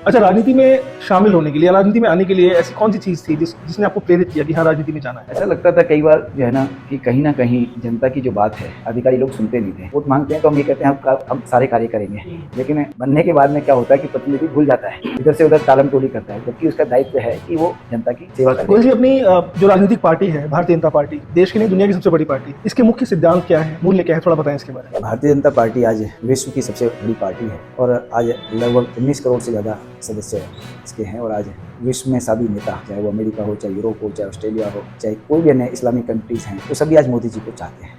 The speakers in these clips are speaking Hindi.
अच्छा, राजनीति में शामिल होने के लिए, राजनीति में आने के लिए ऐसी कौन सी चीज़ थी जिसने आपको प्रेरित किया कि हाँ, राजनीति में जाना है? ऐसा लगता था कई बार जो है ना कि कहीं ना कहीं जनता की जो बात है अधिकारी लोग सुनते नहीं थे। वोट मांगते हैं तो हम ये कहते हैं हम सारे कार्य करेंगे, लेकिन बनने के बाद में क्या होता है कि प्रतिनिधि भूल जाता है, इधर से उधर टालम टोली करता है, जबकि उसका दायित्व है कि वो जनता की सेवा करे। गोयल जी, अपनी जो राजनीतिक पार्टी है भारतीय जनता पार्टी, देश की नहीं दुनिया की सबसे बड़ी पार्टी, इसके मुख्य सिद्धांत क्या है, मूल्य क्या है, थोड़ा बताएं इसके बारे में। भारतीय जनता पार्टी आज विश्व की सबसे बड़ी पार्टी है और आज लगभग 19 करोड़ से ज़्यादा सदस्य इसके हैं और आज विश्व में सभी नेता, चाहे वो अमेरिका हो, चाहे यूरोप हो, चाहे ऑस्ट्रेलिया हो, चाहे कोई भी अन्य इस्लामिक कंट्रीज हैं, तो सभी आज मोदी जी को चाहते हैं।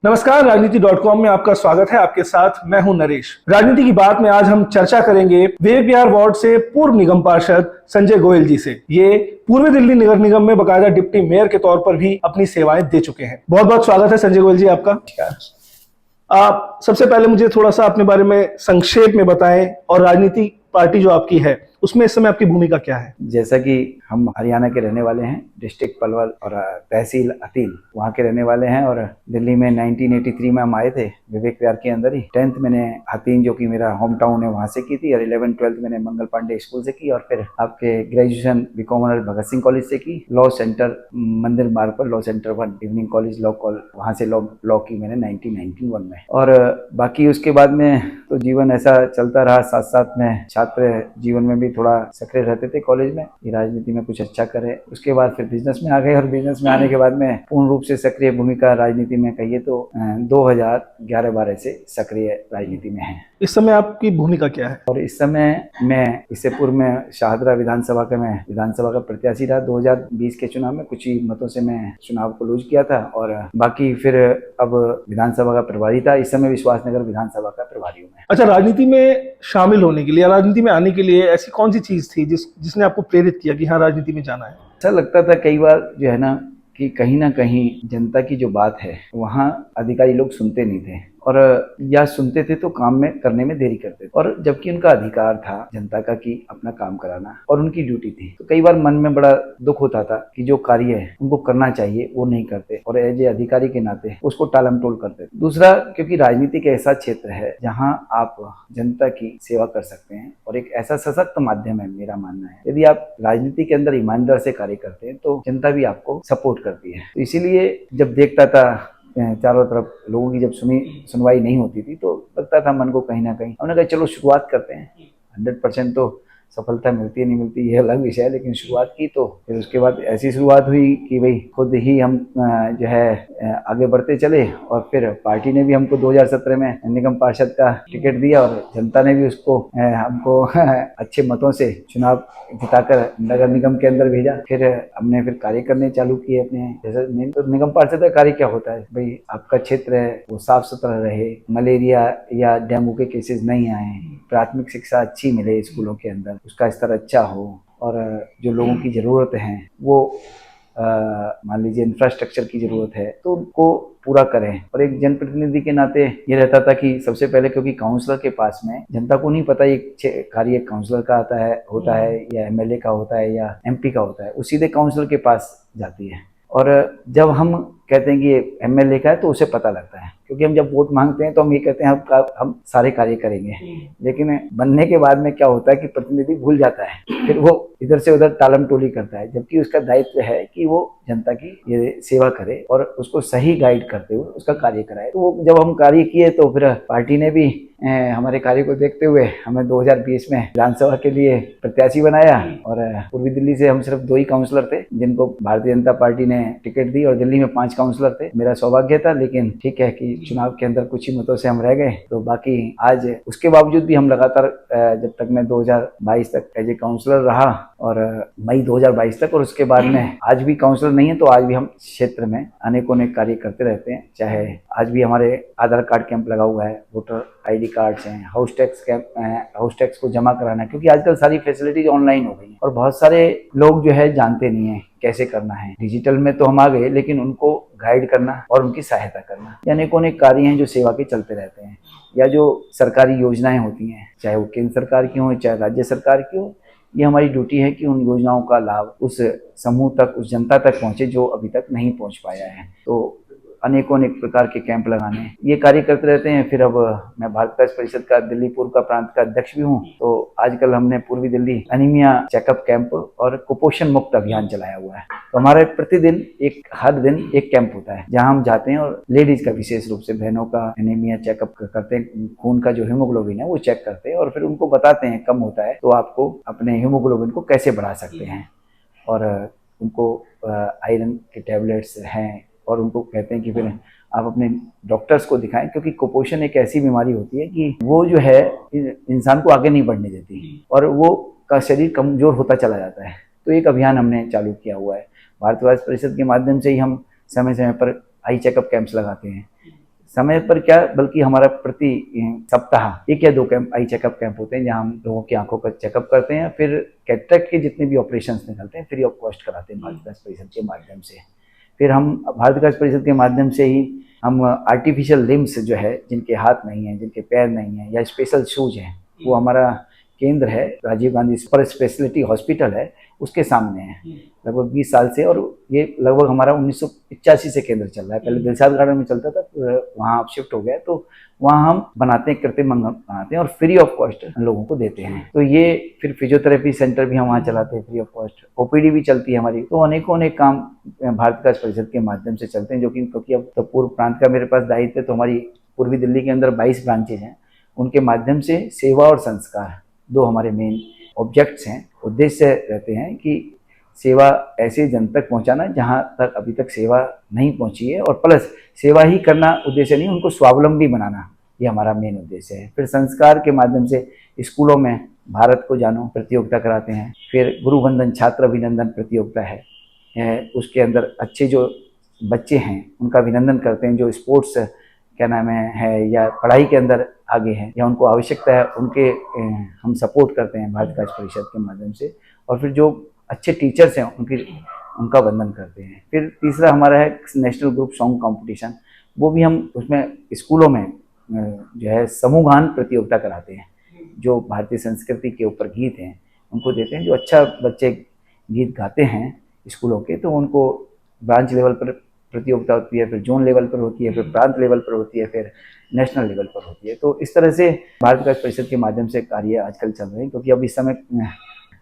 नमस्कार, राजनीति.com में आपका स्वागत है। आपके साथ मैं हूं नरेश। राजनीति की बात में आज हम चर्चा करेंगे विवेक विहार वार्ड से पूर्व निगम पार्षद संजय गोयल जी से। ये पूर्वी दिल्ली नगर निगम में बकायदा डिप्टी मेयर के तौर पर भी अपनी सेवाएं दे चुके हैं। बहुत बहुत स्वागत है संजय गोयल जी आपका। आप सबसे पहले मुझे थोड़ा सा अपने बारे में संक्षेप में बताएं और राजनीति पार्टी जो आपकी है उसमें इस समय आपकी भूमिका क्या है? जैसा कि हम हरियाणा के रहने वाले हैं, डिस्ट्रिक्ट पलवल और तहसील अतील वहाँ के रहने वाले हैं और दिल्ली में 1983 में हम आए थे विवेक विहार के अंदर ही। 10th मैंने हथीन जो कि मेरा होम टाउन है वहाँ से की थी और 11th-12th मैंने मंगल पांडे स्कूल से की और फिर आपके graduation BCom honours Bhagat Singh college से की। लॉ सेंटर मंदिर मार्ग पर law centre 1 evening college law वहाँ से लॉ की मैंने 1991 में। और बाकी उसके बाद में तो जीवन ऐसा चलता रहा, साथ साथ में छात्र जीवन में भी थोड़ा सक्रिय रहते थे कॉलेज में, ये राजनीति में कुछ अच्छा करे। उसके बाद फिर बिजनेस में आ गए और बिजनेस में आने के बाद में पूर्ण रूप से सक्रिय भूमिका राजनीति में कहिए तो 2011-12 से सक्रिय राजनीति में है। इस समय आपकी भूमिका क्या है? और इस समय मैं इससे पूर्व में शाहदरा विधानसभा का प्रत्याशी रहा। 2020 के चुनाव में कुछ ही मतों से मैं चुनाव को लूज किया था और बाकी फिर अब विधानसभा का प्रभारी था। इस समय विश्वासनगर विधानसभा का प्रभारी हूँ मैं। अच्छा, राजनीति में शामिल होने के लिए, राजनीति में आने के लिए ऐसी कौन सी चीज थी जिसने आपको प्रेरित किया कि हाँ, राजनीति में जाना है? ऐसा लगता था कई बार जो है ना कि कहीं ना कहीं जनता की जो बात है वहाँ अधिकारी लोग सुनते नहीं थे और या सुनते थे तो काम में करने में देरी करते थे, और जबकि उनका अधिकार था जनता का कि अपना काम कराना और उनकी ड्यूटी थी। तो कई बार मन में बड़ा दुख होता था कि जो कार्य है उनको करना चाहिए वो नहीं करते और एज ए अधिकारी के नाते उसको टालम टोल करते। दूसरा, क्योंकि राजनीति एक ऐसा क्षेत्र है जहाँ आप जनता की सेवा कर सकते हैं और एक ऐसा सशक्त माध्यम है, मेरा मानना है। यदि आप राजनीति के अंदर ईमानदार से कार्य करते हैं तो जनता भी आपको सपोर्ट करती है। तो इसीलिए जब देखता था चारों तरफ लोगों की जब सुनवाई नहीं होती थी तो लगता था मन को कहीं ना कहीं, हमने कहा चलो शुरुआत करते हैं। 100% तो सफलता मिलती है नहीं मिलती ये अलग विषय है, लेकिन शुरुआत की तो फिर उसके बाद ऐसी शुरुआत हुई कि भाई खुद ही हम जो है आगे बढ़ते चले और फिर पार्टी ने भी हमको 2017 में निगम पार्षद का टिकट दिया और जनता ने भी उसको हमको अच्छे मतों से चुनाव जिताकर नगर निगम के अंदर भेजा। फिर हमने फिर कार्य करने चालू किए अपने। जैसे तो निगम पार्षद का कार्य क्या होता है भाई, आपका क्षेत्र है वो साफ सुथरा रहे, मलेरिया या डेंगू के केसेस नहीं आए, प्राथमिक शिक्षा अच्छी मिले स्कूलों के अंदर, उसका स्तर अच्छा हो और जो लोगों की ज़रूरत है वो मान लीजिए इंफ्रास्ट्रक्चर की ज़रूरत है तो उनको पूरा करें। और एक जनप्रतिनिधि के नाते ये रहता था कि सबसे पहले, क्योंकि काउंसलर के पास में जनता को नहीं पता ये कार्य काउंसलर का होता है या एमएलए का होता है या एमपी का होता है, वो सीधे काउंसलर के पास जाती है। और जब हम कहते हैं कि ये एमएलए का है तो उसे पता लगता है, क्योंकि हम जब वोट मांगते हैं तो हम ये कहते हैं हम सारे कार्य करेंगे, लेकिन बनने के बाद में क्या होता है कि प्रतिनिधि भूल जाता है, फिर वो इधर से उधर टालम टोली करता है, जबकि उसका दायित्व है कि वो जनता की ये सेवा करे और उसको सही गाइड करते हुए उसका कार्य कराए। तो वो जब हम कार्य किए तो फिर पार्टी ने भी हमारे कार्य को देखते हुए हमें 2020 में विधानसभा के लिए प्रत्याशी बनाया और पूर्वी दिल्ली से हम सिर्फ 2 ही काउंसलर थे जिनको भारतीय जनता पार्टी ने टिकट दी और दिल्ली में 5 काउंसलर थे। मेरा सौभाग्य था, लेकिन ठीक है कि चुनाव के अंदर कुछ ही मतों से हम रह गए। तो बाकी आज उसके बावजूद भी हम लगातार जब तक मैं 2022 तक एज ए काउंसलर रहा और मई 2022 तक, और उसके बाद में आज भी काउंसलर नहीं है तो आज भी हम क्षेत्र में अनेकों कार्य करते रहते हैं। चाहे आज भी हमारे आधार कार्ड कैंप लगा हुआ है, वोटर आईडी कार्ड्स हैं, हाउस टैक्स को जमा कराना, क्योंकि आजकल सारी फैसिलिटीज ऑनलाइन हो गई हैं और बहुत सारे लोग जो है जानते नहीं है कैसे करना है। डिजिटल में तो हम आ गए, लेकिन उनको गाइड करना और उनकी सहायता करना, यानी अनेक कार्य हैं जो सेवा के चलते रहते हैं, या जो सरकारी योजनाएं होती हैं, चाहे वो केंद्र सरकार की हो चाहे राज्य सरकार की हो, ये हमारी ड्यूटी है कि उन योजनाओं का लाभ उस समूह तक, उस जनता तक पहुंचे जो अभी तक नहीं पहुंच पाया है। तो अनेक प्रकार के कैंप लगाने, ये कार्य करते रहते हैं। फिर अब मैं भारत काज परिषद का दिल्ली पूर्व का प्रांत का अध्यक्ष भी हूँ, तो आजकल हमने पूर्वी दिल्ली एनीमिया चेकअप कैंप और कुपोषण मुक्त अभियान चलाया हुआ है। तो हमारे प्रतिदिन हर दिन एक कैंप होता है जहाँ हम जाते हैं और लेडीज का, विशेष रूप से बहनों का एनीमिया चेकअप करते हैं, खून का जो हीमोग्लोबिन है वो चेक करते हैं और फिर उनको बताते हैं कम होता है तो आपको अपने हीमोग्लोबिन को कैसे बढ़ा सकते हैं, और उनको आयरन के टैबलेट्स हैं और उनको कहते हैं कि फिर आप अपने डॉक्टर्स को दिखाएं, क्योंकि कुपोषण एक ऐसी बीमारी होती है कि वो जो है इंसान को आगे नहीं बढ़ने देती और वो का शरीर कमजोर होता चला जाता है। तो एक अभियान हमने चालू किया हुआ है भारत काज परिषद के माध्यम से ही। हम समय समय पर आई चेकअप कैंप्स लगाते हैं, समय पर क्या बल्कि हमारा प्रति सप्ताह 1 या 2 कैंप आई चेकअप कैंप होते हैं जहां हम लोगों की आंखों का चेकअप करते हैं। फिर कैटरेक्ट के जितने भी ऑपरेशंस निकलते हैं फ्री ऑफ कॉस्ट कराते हैं भारत काज परिषद के माध्यम से। फिर हम भारत काज परिषद के माध्यम से ही हम आर्टिफिशियल लिम्स जो है, जिनके हाथ नहीं है, जिनके पैर नहीं है, या स्पेशल शूज हैं, वो हमारा केंद्र है Rajiv Gandhi super speciality hospital है, उसके सामने है लगभग 20 साल से। और ये लगभग हमारा 1985 से केंद्र चल रहा है। पहले दिलशाद गार्डन में चलता था, वहाँ अब शिफ्ट हो गया, तो वहाँ हम बनाते हैं, कृत्रिम अंग बनाते हैं और फ्री ऑफ कॉस्ट लोगों को देते हैं। तो ये फिर फिजियोथेरेपी सेंटर भी हम वहाँ चलाते हैं फ्री ऑफ कॉस्ट, ओपीडी भी चलती है हमारी। तो अनेक काम भारत काज परिषद के माध्यम से चलते हैं, जो कि क्योंकि अब तो पूर्व प्रांत का मेरे पास दायित्व है, तो हमारी पूर्वी दिल्ली के अंदर 22 ब्रांचेज हैं, उनके माध्यम से सेवा और संस्कार 2 हमारे मेन ऑब्जेक्ट्स हैं, उद्देश्य रहते हैं कि सेवा ऐसे जन तक पहुंचाना जहां तक अभी तक सेवा नहीं पहुंची है, और प्लस सेवा ही करना उद्देश्य नहीं, उनको स्वावलंबी बनाना, ये हमारा मेन उद्देश्य है। फिर संस्कार के माध्यम से स्कूलों में भारत को जानो प्रतियोगिता कराते हैं। फिर गुरुवंदन छात्र अभिनंदन प्रतियोगिता है, उसके अंदर अच्छे जो बच्चे हैं उनका अभिनंदन करते हैं, जो स्पोर्ट्स क्या नाम है या पढ़ाई के अंदर आगे हैं या उनको आवश्यकता है, उनके हम सपोर्ट करते हैं भारत काज परिषद के माध्यम से। और फिर जो अच्छे टीचर्स हैं उनका वंदन करते हैं। फिर तीसरा हमारा है नेशनल ग्रुप सॉन्ग कंपटीशन, वो भी हम उसमें स्कूलों में जो है समूह गान प्रतियोगिता कराते हैं, जो भारतीय संस्कृति के ऊपर गीत हैं उनको देते हैं। जो अच्छा बच्चे गीत गाते हैं स्कूलों के, तो उनको ब्रांच लेवल पर प्रतियोगिता होती है, फिर जोन लेवल पर होती है, फिर प्रांत लेवल पर होती है, फिर नेशनल लेवल पर होती है। तो इस तरह से भारत काज परिषद के माध्यम से कार्य आजकल चल रहे हैं, क्योंकि अब इस समय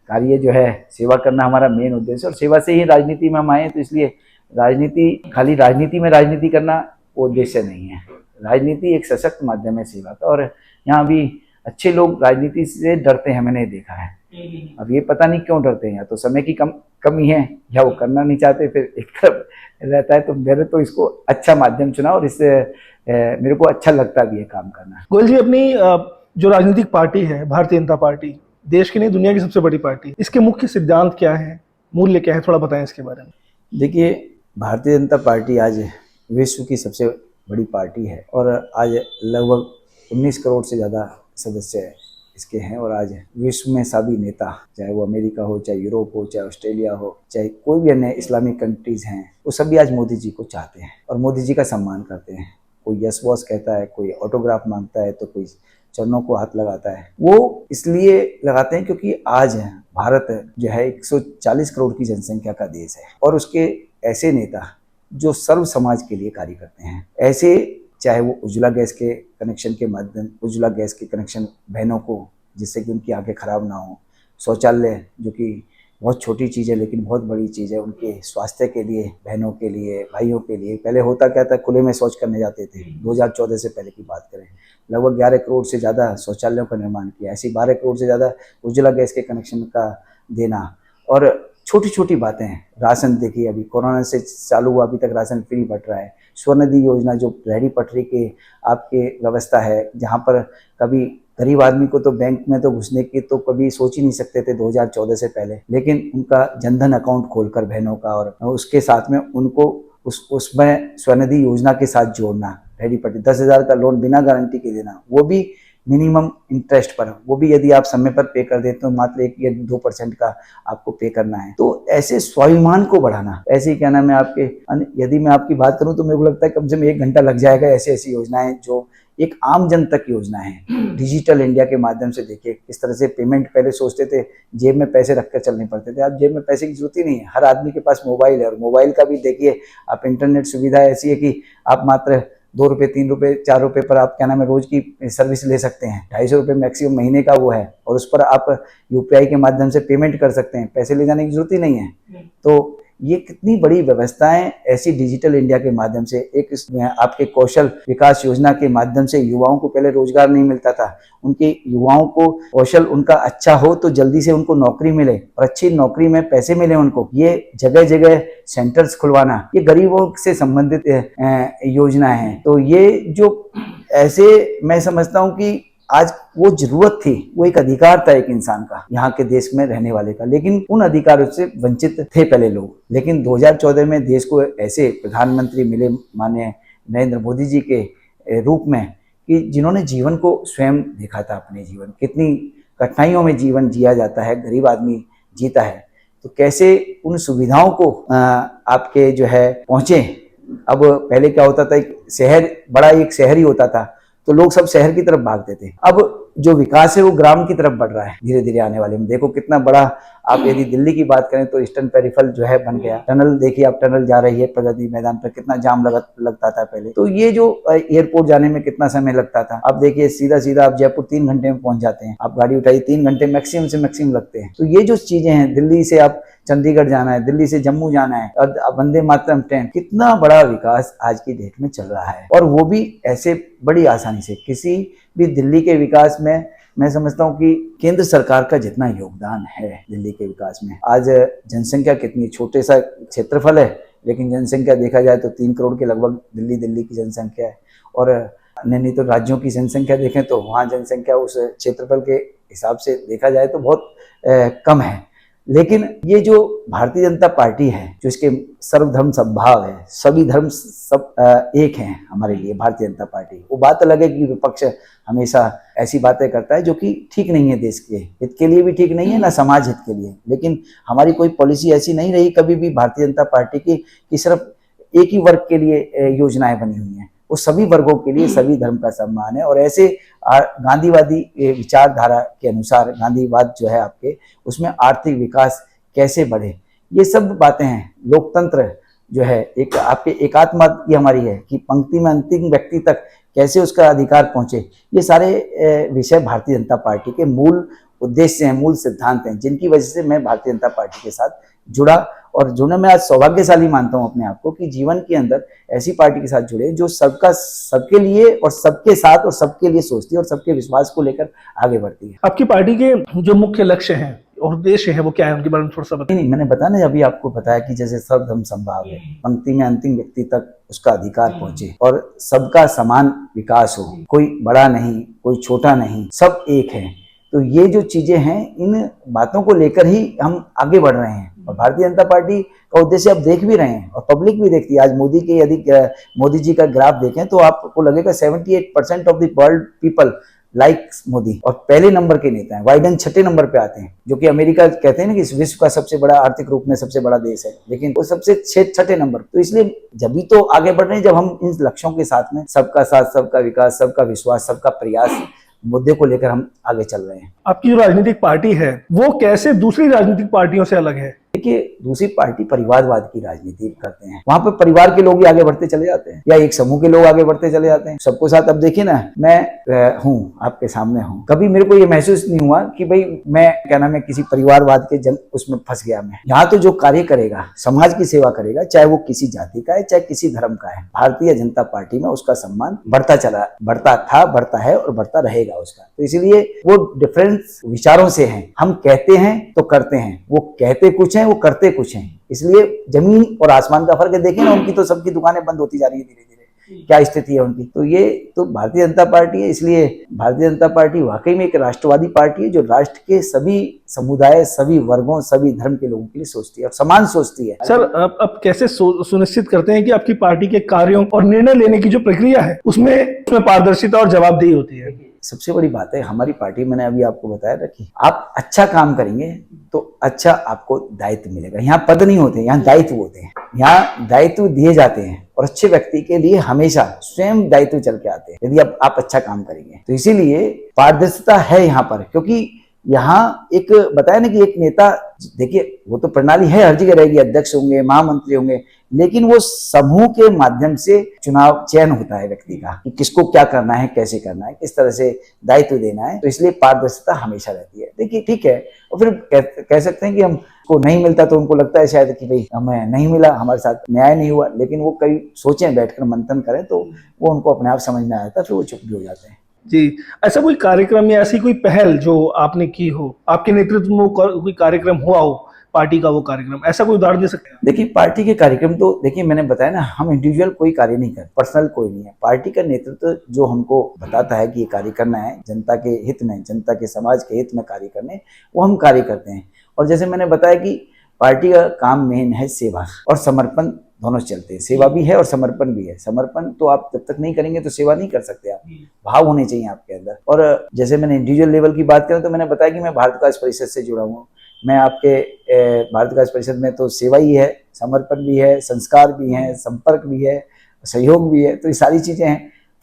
कार्य जो है सेवा करना हमारा मेन उद्देश्य, और सेवा से ही राजनीति में हम आए, तो इसलिए राजनीति, खाली राजनीति में राजनीति करना वो उद्देश्य नहीं है। राजनीति एक सशक्त माध्यम है सेवा का, और यहाँ भी अच्छे लोग राजनीति से डरते हैं, मैंने देखा है। अब ये पता नहीं क्यों डरते हैं, या तो समय की कमी है या वो करना नहीं चाहते, फिर एक तरफ रहता है। तो मैंने तो इसको अच्छा माध्यम चुना और इससे मेरे को अच्छा लगता भी है काम करना। गोयल जी, अपनी जो राजनीतिक पार्टी है भारतीय जनता पार्टी, देश की नहीं दुनिया की सबसे बड़ी पार्टी, इसके मुख्य सिद्धांत क्या है, मूल्य क्या है, थोड़ा बताएं इसके बारे में। देखिए, भारतीय जनता पार्टी आज विश्व की सबसे बड़ी पार्टी है और आज लगभग 19 करोड़ से ज़्यादा सदस्य इसके हैं, और आज विश्व में सभी नेता, चाहे वो अमेरिका हो, चाहे यूरोप हो, चाहे ऑस्ट्रेलिया हो, चाहे कोई भी अन्य इस्लामिक कंट्रीज हैं, वो सभी आज मोदी जी को चाहते हैं और मोदी जी का सम्मान करते हैं। कोई यस बॉस कहता है, कोई ऑटोग्राफ मांगता है, तो कोई चरणों को हाथ लगाता है। वो इसलिए लगाते हैं क्योंकि आज भारत जो है 140 करोड़ की जनसंख्या का देश है, और उसके ऐसे नेता जो सर्व समाज के लिए कार्य करते हैं, ऐसे चाहे वो उज्ज्वला गैस के कनेक्शन के माध्यम, उज्ज्वला गैस के कनेक्शन बहनों को, जिससे कि उनकी आंखें खराब ना हो, शौचालय जो कि बहुत छोटी चीज़ है लेकिन बहुत बड़ी चीज़ है उनके स्वास्थ्य के लिए, बहनों के लिए, भाइयों के लिए। पहले होता क्या था, खुले में शौच करने जाते थे, 2014 से पहले की बात करें, लगभग 11 करोड़ से ज़्यादा शौचालयों का निर्माण किया, ऐसी 12 करोड़ से ज़्यादा उज्ज्वला गैस के कनेक्शन का देना। और छोटी छोटी बातें हैं, राशन देखिए, अभी कोरोना से चालू हुआ, अभी तक राशन फ्री बंट रहा है। स्वर्णनिधि योजना जो रेहड़ी पटरी के आपके व्यवस्था है, जहाँ पर कभी गरीब आदमी को तो बैंक में तो घुसने की तो कभी सोच ही नहीं सकते थे 2014 से पहले, लेकिन उनका जनधन अकाउंट खोलकर बहनों का, और उसके साथ में उनको उसमें स्वर्णनिधि योजना के साथ जोड़ना, रेडी पड़ती, 10,000 का लोन बिना गारंटी के देना, वो भी मिनिमम इंटरेस्ट पर, वो भी यदि आप समय पर पे कर देते तो मात्र 1 या 2% का आपको पे करना है। तो ऐसे स्वाभिमान को बढ़ाना, ऐसे ही क्या नाम है आपके, यदि मैं आपकी बात करूं तो मेरे को लगता है कम से कम 1 घंटा लग जाएगा। ऐसी ऐसी योजनाएं जो एक आम जन तक योजना है, डिजिटल इंडिया के माध्यम से देखिए किस तरह से पेमेंट, पहले सोचते थे जेब में पैसे रखकर चलने पड़ते थे, अब जेब में पैसे की जरूरत ही नहीं है, हर आदमी के पास मोबाइल है। और मोबाइल का भी देखिए आप इंटरनेट सुविधा ऐसी है कि आप मात्र 2 रुपये, 3 रुपये, 4 रुपये पर आप क्या नाम है रोज की सर्विस ले सकते हैं। 250 रुपये मैक्सिमम महीने का वो है, और उस पर आप यूपीआई के माध्यम से पेमेंट कर सकते हैं, पैसे ले जाने की जरूरत ही नहीं है। तो ये कितनी बड़ी व्यवस्थाएं ऐसी डिजिटल इंडिया के माध्यम से, एक आपके कौशल विकास योजना के माध्यम से युवाओं को पहले रोजगार नहीं मिलता था, उनके युवाओं को कौशल उनका अच्छा हो तो जल्दी से उनको नौकरी मिले और अच्छी नौकरी में पैसे मिले उनको, ये जगह जगह सेंटर्स खुलवाना, ये गरीबों से संबंधित योजना है। तो ये जो ऐसे मैं समझता हूँ कि आज वो जरूरत थी, वो एक अधिकार था एक इंसान का, यहाँ के देश में रहने वाले का, लेकिन उन अधिकारों से वंचित थे पहले लोग। लेकिन 2014 में देश को ऐसे प्रधानमंत्री मिले माननीय नरेंद्र मोदी जी के रूप में, कि जिन्होंने जीवन को स्वयं देखा था, अपने जीवन कितनी कठिनाइयों में जीवन जिया जाता है, गरीब आदमी जीता है, तो कैसे उन सुविधाओं को आपके जो है पहुंचे। अब पहले क्या होता था, एक शहर बड़ा एक शहर ही होता था तो लोग सब शहर की तरफ भागते थे। अब जो विकास है वो ग्राम की तरफ बढ़ रहा है धीरे धीरे आने वाले में। देखो कितना बड़ा, आप यदि दिल्ली की बात करें तो ईस्टर्न पेरिफेरल जो है बन गया, टनल देखिए आप, टनल जा रही है प्रगति मैदान पर, कितना जाम लगता था पहले। तो ये जो एयरपोर्ट जाने में कितना समय लगता था, अब देखिए सीधा सीधा आप जयपुर 3 घंटे में पहुंच जाते हैं, आप गाड़ी उठाइए 3 घंटे मैक्सिमम से मैक्सिमम लगते हैं। तो ये जो चीजें हैं, दिल्ली से आप चंडीगढ़ जाना है, दिल्ली से जम्मू जाना है, और वंदे मातरम ट्रेन, कितना बड़ा विकास आज की डेट में चल रहा है, और वो भी ऐसे बड़ी आसानी से। किसी भी दिल्ली के विकास में मैं समझता हूँ कि केंद्र सरकार का जितना योगदान है दिल्ली के विकास में, आज जनसंख्या कितनी, छोटे सा क्षेत्रफल है लेकिन जनसंख्या देखा जाए तो 3 करोड़ के लगभग दिल्ली की जनसंख्या है, और नहीं तो राज्यों की जनसंख्या देखें तो वहाँ जनसंख्या उस क्षेत्रफल के हिसाब से देखा जाए तो बहुत कम है। लेकिन ये जो भारतीय जनता पार्टी है, जो इसके सर्वधर्म समभाव है, सभी धर्म सब एक हैं हमारे लिए भारतीय जनता पार्टी। वो बात अलग है कि विपक्ष हमेशा ऐसी बातें करता है जो कि ठीक नहीं है, देश के हित के लिए भी ठीक नहीं है, ना समाज हित के लिए। लेकिन हमारी कोई पॉलिसी ऐसी नहीं रही कभी भी भारतीय जनता पार्टी की कि सिर्फ एक ही वर्ग के लिए योजनाएं बनी हुई हैं। वो सभी वर्गों के लिए सभी धर्म का सम्मान है। और ऐसे गांधीवादी विचारधारा के अनुसार, गांधीवाद जो है आपके, उसमें आर्थिक विकास कैसे बढ़े, ये सब बातें हैं। लोकतंत्र जो है एक आपके एकात्मवाद की हमारी है कि पंक्ति में अंतिम व्यक्ति तक कैसे उसका अधिकार पहुंचे, ये सारे विषय भारतीय जनता पार्टी के मूल उद्देश्य हैं, मूल सिद्धांत हैं, जिनकी वजह से मैं भारतीय जनता पार्टी के साथ जुड़ा। और जुड़ने में आज सौभाग्यशाली मानता हूं अपने आप को कि जीवन के अंदर ऐसी पार्टी के साथ जुड़े जो सबके लिए और सबके साथ और सबके लिए सोचती है और सबके विश्वास को लेकर आगे बढ़ती है। आपकी पार्टी के जो मुख्य लक्ष्य हैं और उद्देश्य है वो क्या है, उनके बारे में थोड़ा सा बताइए। नहीं, मैंने बताया ना, अभी आपको बताया कि जैसे सर्वधर्म समभाव है, पंक्ति में अंतिम व्यक्ति तक उसका अधिकार पहुंचे और सबका समान विकास हो, कोई बड़ा नहीं कोई छोटा नहीं, सब एक है। तो ये जो चीजें हैं, इन बातों को लेकर ही हम आगे बढ़ रहे हैं। और भारतीय जनता पार्टी का उद्देश्य आप देख भी रहे हैं और पब्लिक भी देखती है। आज मोदी के यदि मोदी जी का ग्राफ देखें तो आपको लगेगा 78% of the world people likes Modi, और पहले नंबर के नेता हैं। बाइडेन 6ठे नंबर पे आते हैं, जो कि अमेरिका कहते हैं ना कि इस विश्व का सबसे बड़ा आर्थिक रूप में सबसे बड़ा देश है, लेकिन वो सबसे 6ठे नंबर। तो इसलिए जब भी तो आगे बढ़ रहे हैं, जब हम इन लक्ष्यों के साथ में सबका साथ, सबका विकास, सबका विश्वास, सबका प्रयास मुद्दे को लेकर हम आगे चल रहे हैं। आपकी जो राजनीतिक पार्टी है वो कैसे दूसरी राजनीतिक पार्टियों से अलग है? देखिए, दूसरी पार्टी परिवारवाद की राजनीति करते हैं, वहां पर परिवार के लोग ही आगे बढ़ते चले जाते हैं या एक समूह के लोग आगे बढ़ते चले जाते हैं सबको साथ। अब देखिए ना, मैं हूँ आपके सामने हूँ, कभी मेरे को ये महसूस नहीं हुआ कि भाई मैं क्या नाम है किसी परिवारवाद के उसमें फंस गया। मैं यहाँ तो जो कार्य करेगा, समाज की सेवा करेगा, चाहे वो किसी जाति का है चाहे किसी धर्म का है, भारतीय जनता पार्टी में उसका सम्मान बढ़ता था, बढ़ता है और बढ़ता रहेगा उसका। तो इसीलिए वो डिफरेंस विचारों से हैं। हम कहते हैं तो करते हैं, वो कहते कुछ हैं वो करते कुछ हैं। इसलिए जमीन और आसमान का फर्क है। देखिए ना, उनकी तो सबकी दुकानें बंद होती जा रही है धीरे धीरे, क्या स्थिति है उनकी। तो ये तो भारतीय जनता पार्टी है, इसलिए भारतीय जनता पार्टी वाकई में एक राष्ट्रवादी पार्टी है जो राष्ट्र के सभी समुदाय, सभी वर्गों, सभी धर्म के लोगों के लिए सोचती है और समान सोचती है। सर, अब कैसे सुनिश्चित करते हैं कि आपकी पार्टी के कार्यों और निर्णय लेने की जो प्रक्रिया है उसमें पारदर्शिता और जवाबदेही होती है? सबसे बड़ी बात है हमारी पार्टी, मैंने अभी आपको बताया ना कि आप अच्छा काम करेंगे तो अच्छा आपको दायित्व मिलेगा। यहाँ पद नहीं होते, यहाँ दायित्व होते हैं, यहाँ दायित्व दिए जाते हैं और अच्छे व्यक्ति के लिए हमेशा स्वयं दायित्व चल के आते हैं यदि आप अच्छा काम करेंगे। तो इसीलिए पारदर्शिता है यहाँ पर, क्योंकि यहाँ एक बताया ना कि एक नेता, देखिए वो तो प्रणाली है हर जगह रहेगी, अध्यक्ष होंगे, महामंत्री होंगे, लेकिन वो समूह के माध्यम से चुनाव चयन होता है व्यक्ति का कि किसको क्या करना है, कैसे करना है, किस तरह से दायित्व देना है। तो इसलिए पारदर्शिता हमेशा रहती है। देखिए ठीक है, और फिर कह सकते हैं कि हमको नहीं मिलता तो उनको लगता है शायद कि भाई हमें नहीं मिला, हमारे साथ न्याय नहीं हुआ, लेकिन वो कई सोचें, बैठकर मंथन करें तो वो उनको अपने आप समझ में आ जाता है, फिर वो चुप भी हो जाते हैं। जी, ऐसा कोई कार्यक्रम या ऐसी कोई पहल जो आपने की हो, आपके नेतृत्व में कोई कार्यक्रम हुआ हो, पार्टी का वो कार्यक्रम, ऐसा कोई उदाहरण दे सकते हैं? देखिए पार्टी के कार्यक्रम तो देखिए मैंने बताया ना, हम इंडिविजुअल कोई कार्य नहीं करते, पर्सनल कोई नहीं है। पार्टी का नेतृत्व जो हमको बताता है कि ये कार्य करना है जनता के हित में, जनता के समाज के हित में कार्य करने, वो हम कार्य करते हैं। और जैसे मैंने बताया कि पार्टी का काम मेन है सेवा और समर्पण, दोनों चलते हैं। सेवा भी है और समर्पण भी है। समर्पण तो आप जब तक नहीं करेंगे तो सेवा नहीं कर सकते आप, भाव होने चाहिए आपके अंदर। और जैसे मैंने इंडिविजुअल लेवल की बात करें तो मैंने बताया कि मैं भारत विकास परिषद से जुड़ा हूँ। मैं आपके भारत विकास परिषद में तो सेवा ही है, समर्पण भी है, संस्कार भी है, संपर्क भी है, सहयोग भी है, तो ये सारी चीजें हैं।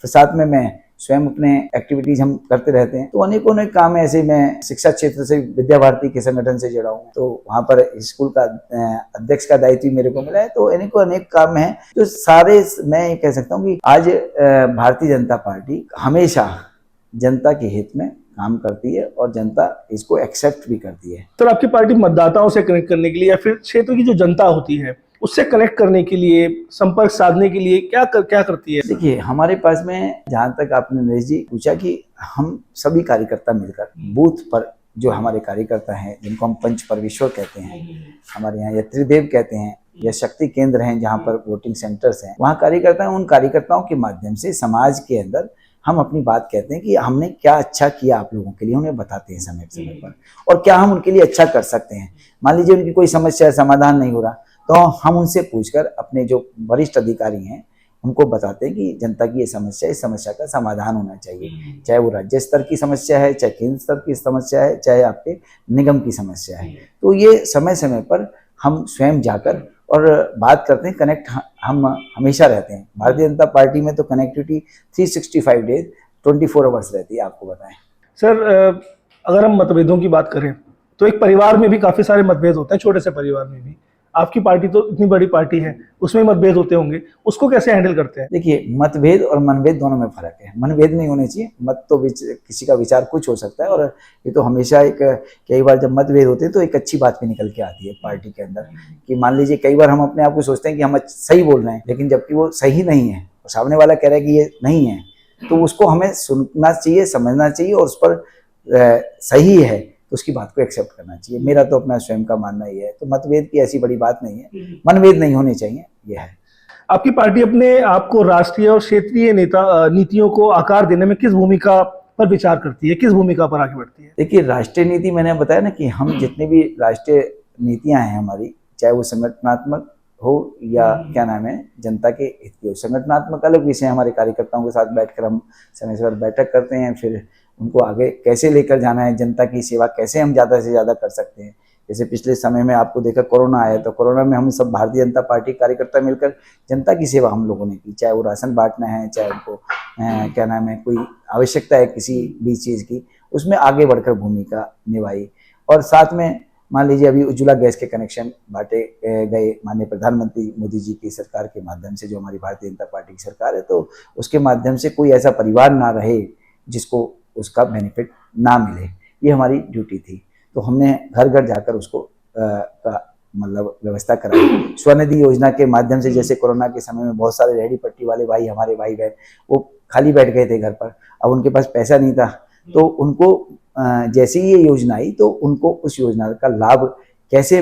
फिर साथ में मैं स्वयं अपने एक्टिविटीज हम करते रहते हैं। तो अनेकों अनेक काम है ऐसे। मैं शिक्षा क्षेत्र से विद्या भारती के संगठन से जुड़ा हूँ, तो वहाँ पर स्कूल का अध्यक्ष का दायित्व मेरे को मिला है। तो अनेकों अनेक काम हैं जो सारे, मैं ये कह सकता हूँ कि आज भारतीय जनता पार्टी हमेशा जनता के हित में काम करती है और जनता इसको एक्सेप्ट भी करती है। तो आपकी पार्टी मतदाताओं से कनेक्ट करने के लिए या फिर क्षेत्र की जो जनता होती है उससे कनेक्ट करने के लिए, संपर्क साधने के लिए क्या करती है? देखिए हमारे पास में, जहाँ तक आपने नरेश जी पूछा कि हम सभी कार्यकर्ता मिलकर बूथ पर जो हमारे कार्यकर्ता हैं, जिनको हम पंच परमेश्वर कहते हैं, हमारे यहाँ या त्रिदेव कहते हैं, या शक्ति केंद्र हैं जहाँ पर वोटिंग सेंटर्स हैं, वहाँ कार्यकर्ता हैं। उन कार्यकर्ताओं के माध्यम से समाज के अंदर हम अपनी बात कहते हैं कि हमने क्या अच्छा किया आप लोगों के लिए, उन्हें बताते हैं समय समय पर, और क्या हम उनके लिए अच्छा कर सकते हैं। मान लीजिए उनकी कोई समस्या समाधान नहीं हो रहा तो हम उनसे पूछकर अपने जो वरिष्ठ अधिकारी हैं उनको बताते हैं कि जनता की ये समस्या, इस समस्या का समाधान होना चाहिए, चाहे वो राज्य स्तर की समस्या है, चाहे केंद्र स्तर की समस्या है, चाहे आपके निगम की समस्या है। तो ये समय समय पर हम स्वयं जाकर और बात करते हैं। कनेक्ट हम हमेशा रहते हैं। भारतीय जनता पार्टी में तो कनेक्टिविटी 365 डेज 24 आवर्स रहती है, आपको बताएं। सर, अगर हम मतभेदों की बात करें तो एक परिवार में भी काफी सारे मतभेद होते हैं, छोटे से परिवार में भी। आपकी पार्टी तो इतनी बड़ी पार्टी है, उसमें मतभेद होते होंगे, उसको कैसे हैंडल करते हैं? देखिए मतभेद और मनभेद दोनों में फर्क है। मनभेद नहीं होने चाहिए, मत तो किसी का विचार कुछ हो सकता है, और ये तो हमेशा एक, कई बार जब मतभेद होते हैं तो एक अच्छी बात भी निकल के आती है पार्टी के अंदर। कि मान लीजिए कई बार हम अपने आप को सोचते हैं कि हम सही बोल रहे हैं, लेकिन जबकि वो सही नहीं है, सामने वाला कह रहा है कि ये नहीं है, तो उसको हमें सुनना चाहिए, समझना चाहिए, और उस पर सही है तो उसकी बात को एक्सेप्ट करना चाहिए। मेरा तो अपना स्वयं का मानना ही है। तो मतभेद की ऐसी बड़ी बात नहीं है, मनभेद नहीं होने चाहिए, यह है। आपकी पार्टी अपने आप को राष्ट्रीय और क्षेत्रीय नीतियों को आकार देने में किस भूमिका पर विचार करती है, किस भूमिका पर आगे बढ़ती है? देखिए राष्ट्रीय नीति, मैंने बताया ना कि हम जितनी भी राष्ट्रीय नीतियां हैं हमारी, चाहे वो संगठनात्मक हो या क्या नाम है जनता के हित की हो। संगठनात्मक अलग विषय, हमारे कार्यकर्ताओं के साथ बैठकर हम समय समय पर बैठक करते हैं, फिर उनको आगे कैसे लेकर जाना है, जनता की सेवा कैसे हम ज़्यादा से ज़्यादा कर सकते हैं। जैसे पिछले समय में आपको देखा कोरोना आया, तो कोरोना में हम सब भारतीय जनता पार्टी कार्यकर्ता मिलकर जनता की सेवा हम लोगों ने की, चाहे वो राशन बांटना है, चाहे उनको क्या नाम है कोई आवश्यकता है किसी भी चीज़ की, उसमें आगे बढ़कर भूमिका निभाई। और साथ में मान लीजिए अभी उज्ज्वला गैस के कनेक्शन बांटे गए माननीय प्रधानमंत्री मोदी जी की सरकार के माध्यम से, जो हमारी भारतीय जनता पार्टी की सरकार है, तो उसके माध्यम से कोई ऐसा परिवार ना रहे जिसको उसका बेनिफिट ना मिले, ये हमारी ड्यूटी थी। तो हमने घर घर जाकर उसको मतलब व्यवस्था कराई। स्वनिधि योजना के माध्यम से, जैसे कोरोना के समय में बहुत सारे रेहड़ी पट्टी वाले भाई, हमारे भाई बहन, वो खाली बैठ गए थे घर पर, अब उनके पास पैसा नहीं था, तो उनको जैसे ही ये योजना आई तो उनको उस योजना का लाभ कैसे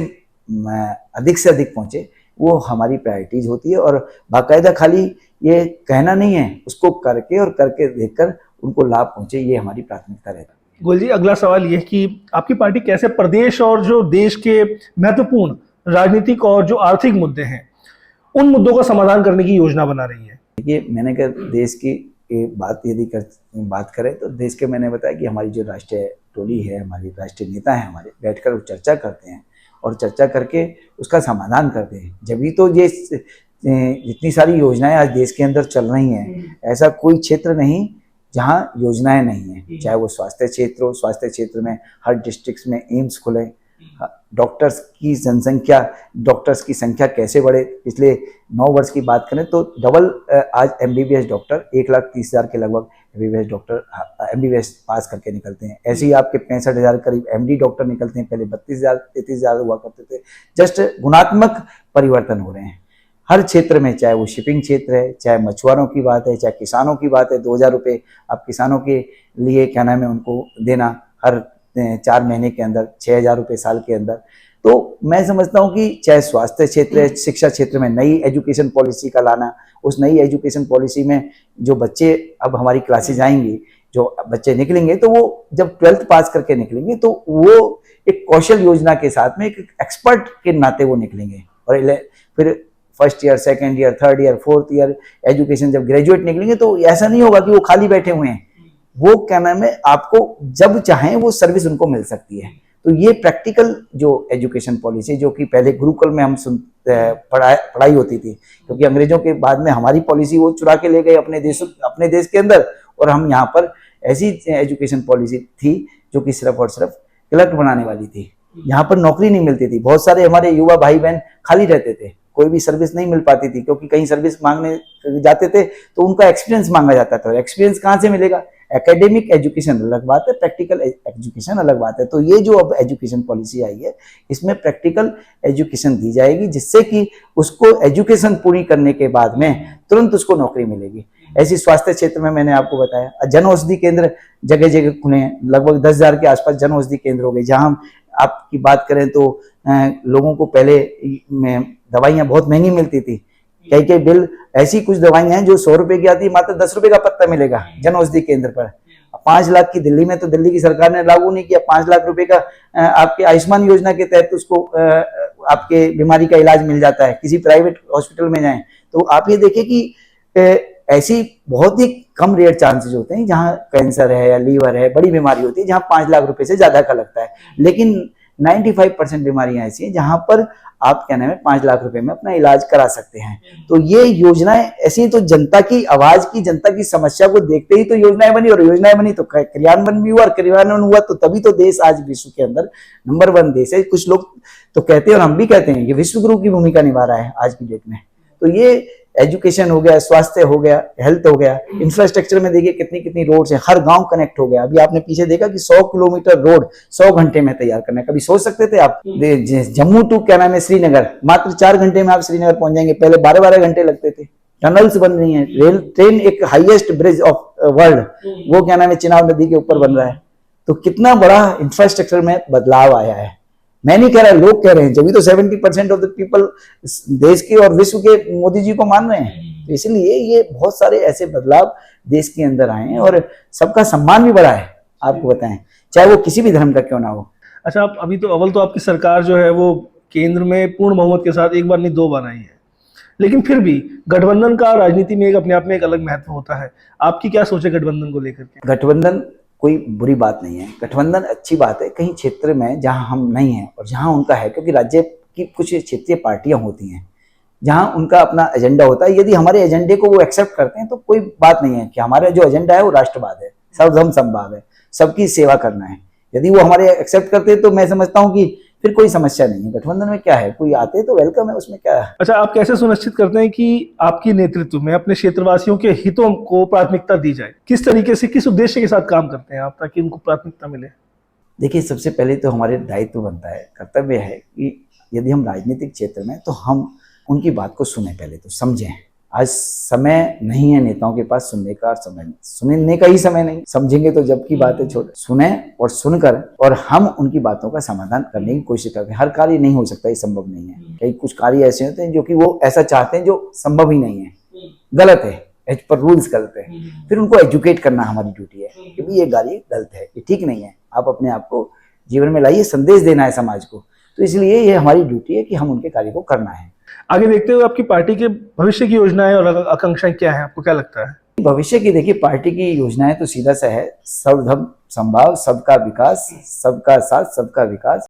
अधिक से अधिक पहुंचे, वो हमारी प्रायोरिटीज होती है। और बाकायदा खाली ये कहना नहीं है, उसको करके और करके देखकर उनको लाभ पहुंचे, ये हमारी प्राथमिकता रहती है। गोयल जी, अगला सवाल ये कि आपकी पार्टी कैसे प्रदेश और जो देश के महत्वपूर्ण राजनीतिक और जो आर्थिक मुद्दे हैं उन मुद्दों का समाधान करने की योजना बना रही है। देखिए, मैंने कहा देश की बात यदि बात करें तो देश के, मैंने बताया कि हमारी जो राष्ट्रीय टोली है, हमारी राष्ट्रीय नेता है, हमारे बैठकर वो चर्चा करते हैं और चर्चा करके उसका समाधान करते हैं। जब भी तो ये इतनी सारी योजनाएं आज देश के अंदर चल रही हैं, ऐसा कोई क्षेत्र नहीं जहां योजनाएं नहीं है, चाहे वो स्वास्थ्य क्षेत्र हो। स्वास्थ्य क्षेत्र में हर डिस्ट्रिक्ट में एम्स खुले, डॉक्टर्स की जनसंख्या, डॉक्टर्स की संख्या कैसे बढ़े। पिछले 9 वर्ष की बात करें तो डबल आज एमबीबीएस डॉक्टर 1,30,000 के लगभग एमबीबीएस डॉक्टर एमबीबीएस पास करके निकलते हैं। ऐसे ही आपके 65,000 करीब एमडी डॉक्टर निकलते हैं, पहले 32,000 33,000 हुआ करते थे। जस्ट गुणात्मक परिवर्तन हो रहे हैं हर क्षेत्र में, चाहे वो शिपिंग क्षेत्र है, चाहे मछुआरों की बात है, चाहे किसानों की बात है। 2,000 रुपये आप किसानों के लिए क्या नाम है उनको देना हर 4 महीने के अंदर, 6,000 रुपये साल के अंदर। तो मैं समझता हूँ कि चाहे स्वास्थ्य क्षेत्र है, शिक्षा क्षेत्र में नई एजुकेशन पॉलिसी का लाना, उस नई एजुकेशन पॉलिसी में जो बच्चे अब हमारी क्लासेज आएंगी, जो बच्चे निकलेंगे तो वो जब 12th पास करके निकलेंगे तो वो एक कौशल योजना के साथ में एक एक्सपर्ट के नाते वो निकलेंगे। और फिर first year, second year, third year, fourth year education जब ग्रेजुएट निकलेंगे तो ऐसा नहीं होगा कि वो खाली बैठे हुए हैं। वो क्या नाम है, आपको जब चाहें वो सर्विस उनको मिल सकती है। तो ये प्रैक्टिकल जो एजुकेशन पॉलिसी, जो कि पहले गुरुकुल में हम पढ़ाई होती थी, क्योंकि अंग्रेजों के बाद में हमारी पॉलिसी वो चुरा के ले गए अपने देश के अंदर, और हम यहाँ पर ऐसी एजुकेशन पॉलिसी थी जो कि सिर्फ और सिर्फ क्लर्क बनाने वाली थी। यहाँ पर नौकरी नहीं मिलती थी। बहुत सारे हमारे युवा भाई बहन खाली रहते थे, कोई भी सर्विस नहीं मिल पाती थी, क्योंकि कहीं सर्विस मांगने जाते थे तो उनका एक्सपीरियंस मांगा जाता था। एक्सपीरियंस कहाँ से मिलेगा? एकेडमिक एजुकेशन अलग बात है, प्रैक्टिकल एजुकेशन अलग बात है। तो ये जो अब एजुकेशन पॉलिसी आई है, इसमें प्रैक्टिकल एजुकेशन दी जाएगी, जिससे कि उसको एजुकेशन पूरी करने के बाद में तुरंत उसको नौकरी मिलेगी। ऐसी स्वास्थ्य क्षेत्र में मैंने आपको बताया, जन औषधि केंद्र जगह जगह खुले हैं, लगभग 10,000 के आसपास जन औषधि केंद्र हो गए, जहां हम आपकी बात करें तो लोगों को पहले दवाइयाँ बहुत महंगी मिलती थी। कई बिल ऐसी कुछ दवाइयाँ हैं जो 100 रुपए की आती है, मात्र 10 रुपए का पत्ता मिलेगा जन औषधि केंद्र पर। 5 लाख की दिल्ली में तो दिल्ली की सरकार ने लागू नहीं किया, 5 लाख रुपए का आपके आयुष्मान योजना के तहत उसको आपके बीमारी का इलाज मिल जाता है। किसी प्राइवेट हॉस्पिटल में जाएं तो आप ये देखें कि ऐसी बहुत ही कम रेयर चांसेस होते हैं जहां कैंसर है या लीवर है, बड़ी बीमारी होती है, जहां 5 लाख रुपए से ज्यादा का लगता है। लेकिन 95% बीमारियां ऐसी हैं जहां पर आप क्या नाम है 5 लाख रुपए में अपना इलाज करा सकते हैं। तो ये योजनाएं ऐसी हैं, तो जनता की आवाज की, जनता की समस्या को देखते ही तो योजनाएं बनी, और योजनाएं बनी तो क्रियान्वयन भी हुआ, और क्रियान्वयन हुआ तो तभी तो देश आज विश्व के अंदर नंबर 1 देश है। कुछ लोग तो कहते हैं और हम भी कहते हैं कि विश्व गुरु की भूमिका निभा रहा है आज की डेट में। तो ये एजुकेशन हो गया, स्वास्थ्य हो गया, हेल्थ हो गया, इंफ्रास्ट्रक्चर में देखिए कितनी कितनी रोड्स हैं, हर गांव कनेक्ट हो गया। अभी आपने पीछे देखा कि 100 किलोमीटर रोड 100 घंटे में तैयार करना है। कभी सोच सकते थे आप? जम्मू टू क्या नाम है श्रीनगर, मात्र 4 घंटे में आप श्रीनगर पहुंच जाएंगे, पहले 12-12 घंटे लगते थे। टनल्स बन रही हैं, रेल ट्रेन, एक हाईएस्ट ब्रिज ऑफ वर्ल्ड, वो क्या नाम है चिनाब नदी के ऊपर बन रहा है। तो कितना बड़ा इंफ्रास्ट्रक्चर में बदलाव आया है। मैं नहीं कह रहा, लोग कह रहे हैं, जब भी तो 70% ऑफ द पीपल देश के और विश्व के मोदी जी को मान रहे हैं। तो इसलिए ये बहुत सारे ऐसे बदलाव देश के अंदर आए हैं और सबका सम्मान भी बढ़ा है। आपको बताएं, चाहे वो किसी भी धर्म का क्यों ना हो। अच्छा, आप अभी तो अव्वल तो आपकी सरकार जो है वो केंद्र में पूर्ण बहुमत के साथ एक बार नहीं 2 बार आई है, लेकिन फिर भी गठबंधन का राजनीति में एक अपने आप में एक अलग महत्व होता है। आपकी क्या सोच है गठबंधन को लेकर के? गठबंधन कोई बुरी बात नहीं है, गठबंधन अच्छी बात है। कहीं क्षेत्र में जहां हम नहीं हैं और जहां उनका है, क्योंकि राज्य की कुछ क्षेत्रीय पार्टियां होती हैं जहां उनका अपना एजेंडा होता है। यदि हमारे एजेंडे को वो एक्सेप्ट करते हैं तो कोई बात नहीं है कि हमारा जो एजेंडा है वो राष्ट्रवाद है, सर्वधर्म समभाव है, सबकी सेवा करना है। यदि वो हमारे एक्सेप्ट करते हैं तो मैं समझता हूँ कि फिर कोई समस्या नहीं है। गठबंधन में क्या है, कोई आते तो वेलकम है, उसमें क्या है। अच्छा, आप कैसे सुनिश्चित करते हैं कि आपकी नेतृत्व में अपने क्षेत्रवासियों के हितों को प्राथमिकता दी जाए? किस तरीके से, किस उद्देश्य के साथ काम करते हैं आप ताकि उनको प्राथमिकता मिले? देखिए, सबसे पहले तो हमारे दायित्व बनता है, कर्तव्य है कि यदि हम राजनीतिक क्षेत्र में, तो हम उनकी बात को सुने, पहले तो समझें। आज समय नहीं है नेताओं के पास सुनने का, समय सुनने का ही समय नहीं। समझेंगे तो जब की बात है छोड़, सुने और सुनकर और हम उनकी बातों का समाधान करने की कोशिश करते हैं। हर कार्य नहीं हो सकता, ये संभव नहीं है। कई कुछ कार्य ऐसे होते हैं जो कि वो ऐसा चाहते हैं जो संभव ही नहीं है। गलत है, एज पर रूल्स गलत है, फिर उनको एजुकेट करना हमारी ड्यूटी है कि भाई ये गाड़ी गलत है, ये ठीक नहीं है, आप अपने आप को जीवन में लाइए, संदेश देना है समाज को। तो इसलिए ये हमारी ड्यूटी है कि हम उनके कार्य को करना है। आगे देखते हुए आपकी पार्टी के भविष्य की योजनाएं और आकांक्षाएं क्या है, आपको क्या लगता है? भविष्य की देखिए पार्टी की योजनाएं तो सीधा सा है, सर्वधर्म समभाव, सबका विकास, सबका साथ, सबका विकास।